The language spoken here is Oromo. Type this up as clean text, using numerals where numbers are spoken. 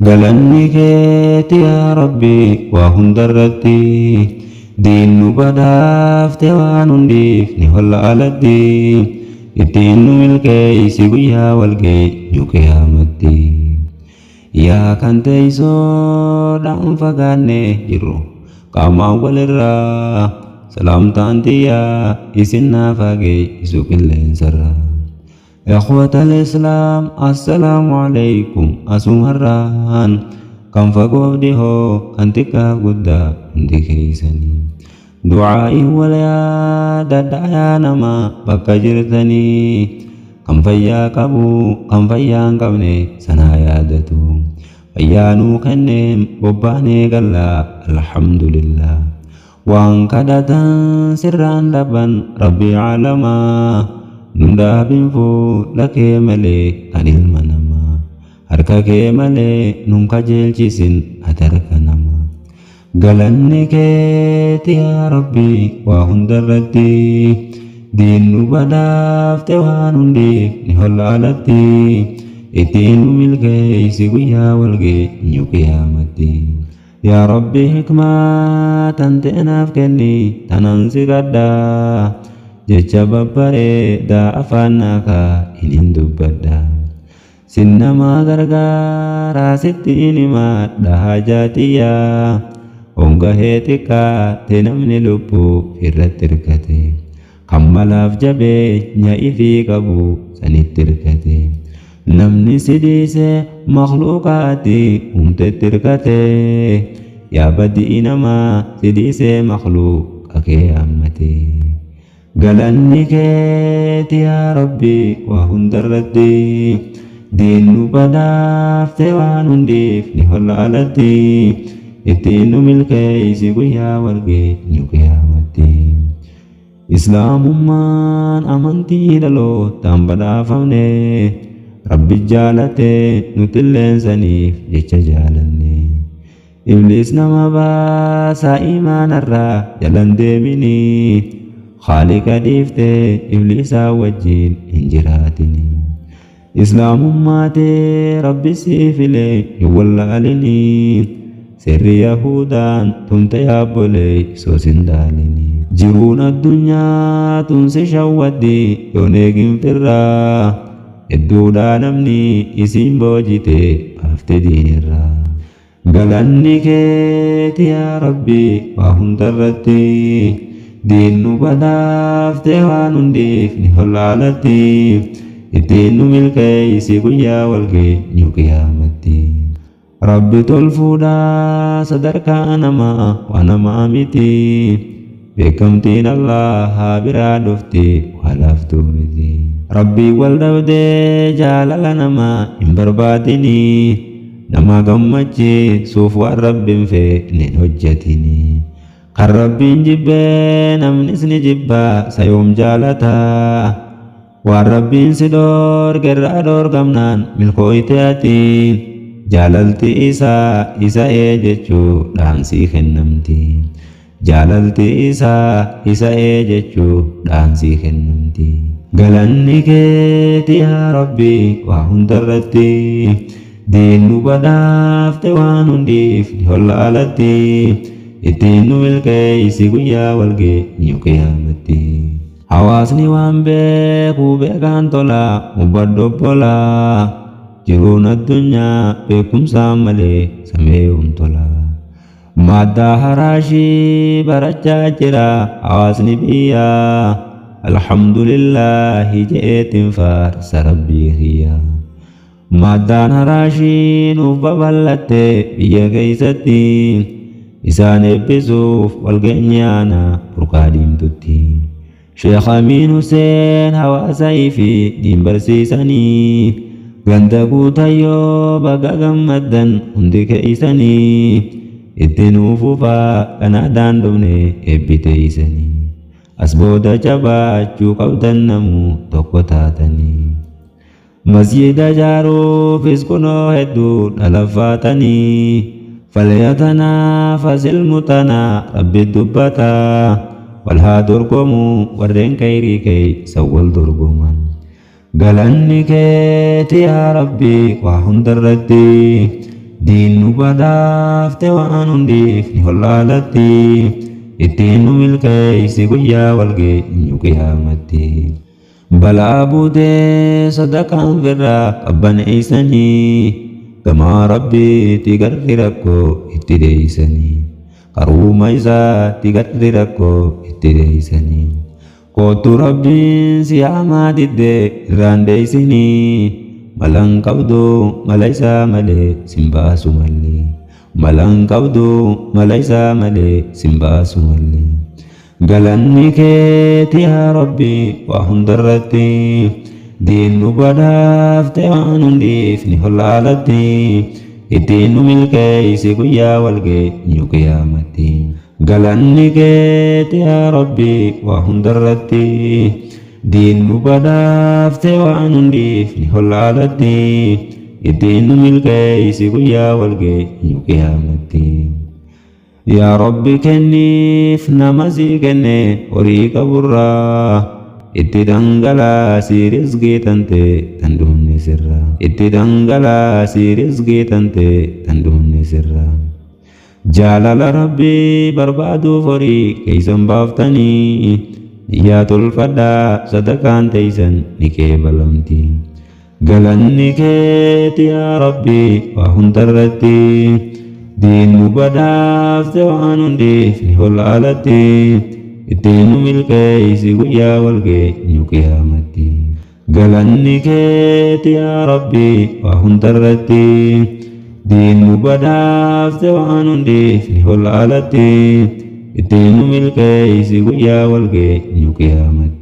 galanni keeti yaa rabbi waa hundarratti diin nu badhaafte waan hundiif ni holla aladdi ittiin nu milkeeysi guyyaa walgeenyu qiyaamatti yaa kan teeysoodhaan fagaanne jirru qaamaan walirraa salaamtaan tiyyaa isin naaf hageessu qilleensarraa إخوة الإسلام السلام عليكم أسمران كم فقود هو أنتك قد دكيسني دعائي ولا دعيان ما بكجرتني كم فيا كبو كم فيا كبني سنايادتو فيانو كنم بباني قلا الحمد لله وان كدتا سران لبن ربي علما Nundaabin fuula kee malee kan ilma namaa harka kee malee nun kajeelchisin ati harka namaa galanni keeti yaa rabbi waa hundarratti diin nu badhaafte waan hundiif ni holla alatti ittiin nu milkeeysi guyyaa walgeenyu qiyaamatti yaa rabbi hikmaa tan ta'e naaf kenni tanan si kadhaa jecha babbareedaa afaan naakaa hin dubbadha sinnamaa gargaaraa sitti himadha hajaatiyyaa hongahee xiqqaate namni lubbuu irratti hirkate kan malaaf jabeenya ifii qabu sanitti hirkate namni si dhiise makhluuqaati humtetti hirkate yaa badii namaa si dhiise makhluuqa kee hammate galanni keeti yaa rabbi waa hundarratti diin nu badhaafte waan hundiif ni holla alatti ittiin nu milkeeysi guyyaa walgeenyu qiyaamatti islaamummaan amantii dhalootaan badhaafamne rabbi jaalate nutilleensaniif jecha jaalanne ibliis nama baasaa imaanarraa jalan deemini خالق ديفته إبليسا وجين إنجراتني إسلام ماتي ربي سيفلي يولا لني سر يهودان تنت يابولي سوسن دالني جرون الدنيا تنسي شودي يونيقين فرا الدودا نمني إسين بوجيتي أفتدين الرا غلاني كيتي يا ربي وهم ترتي diin nu badhaafte waan hundiif ni holla alatti ittiin nu milkeeysi guyyaa walgeenyu qiyaamatti rabbi tolfuudhaa sadarkaa namaa waa namaa miti beekamtiin allaha biraa dhufti waa laaftuu miti rabbii wal dhabdee jaalala namaa hin barbaadini nama gammachiisuuf waan rabbiin fedhe hin hojjetini kan rabbiin jibbee namnis ni jibbaa sayoom jaalataa waan rabbiin si dhoorge irraa dhoorgamnaan milkooyte ati jaalalti isaa isa'ee jechuudhaan sii kennamti jaalalti isa'ee jechuudhaan sii kennamti galanni keeti yaa rabbi waa hundarratti diin nu badhaafte waan hundiif ni holla alatti ittiin nu milkeeysi guyyaa walgeenyu qiyaamatti hawaasni waan beekuu beekaan tolaa hubadhu obbolaa jiruun addunyaa beekumsaan malee sameeyuun tolaa maddaa haraashii barachaa jira hawaasni biyyaa alhamdulillaahi je'eetiin faarsa rabbii kiyyaa maddaan haraashii nuuf babal'atte biyya keeysatti isaan eebbisuuf walgeenyaana burqaa diimtutti Sheekh Amiin Huseen hawaasa'ii fi diin barsiisanii ganda guutayyoo baga gammaddan hundi keeysanii itti nuufufaa kanaadhaan dhufne eebbiteeysanii as booda jabaachuu qabdan namuu tokko taatanii masjida jaaruufis kunoo hedduu dhalaffaatanii فليتنافس المتنافسون ربي دبتا والها درقمو ورين كيري كي سوال درقمان galanni keeti yaa rabbi waa hundarratti diin nu badhaafte waan hundiif ni hollaalatti ittiin nu milkeeysi guyyaa walgeenyu qiyaamatti balaa buutee sadaqaan firraa qabbaneeysanii gamaa rabbiitti garri rakkoo itti deeysanii karuuma isaatti garri rakkoo itti deeysanii kootu rabbiin siyaamaa diddee irraan deeysinii malan qabdu mala isaa malee simbaasu malee malan qabdu mala isaa malee simbaasu malee galanni keeti yaa rabbi waa hundarratti diin nu badhaafte waan hundiif ni hollaalatti ittiin nu milkeeysi guyyaa walgeenyu qiyaamatti galanni keeti yaa rabbi waa hundarratti diin nu badhaafte waan hundiif ni hollaalatti ittiin nu milkeeysi guyyaa walgeenyu qiyaamatti yaa rabbi kenniif nama sii kenne horii qaburraa itti dhangalaasii rizqii tante tan dhuunni sirraa itti dhangalaasii rizqii tante tan dhuunni sirraa jaalala rabbii barbaaduuf horii keeysan baaftanii yaa tolfadhaa sadaqaan teeysan ni qeebalamti galanni keeti yaa rabbii waa hundarratti diin nu badhaafte waan hundiif ni hollaalatti ittiin nu milkeeysi guyyaa walgeenyu qiyaamatti galanni keeti yaa rabbii waa hundarratti diin nu badhaafte waan hundiif ni hollaalatti ittiin nu milkeeysi guyyaa walgeenyu qiyaamatti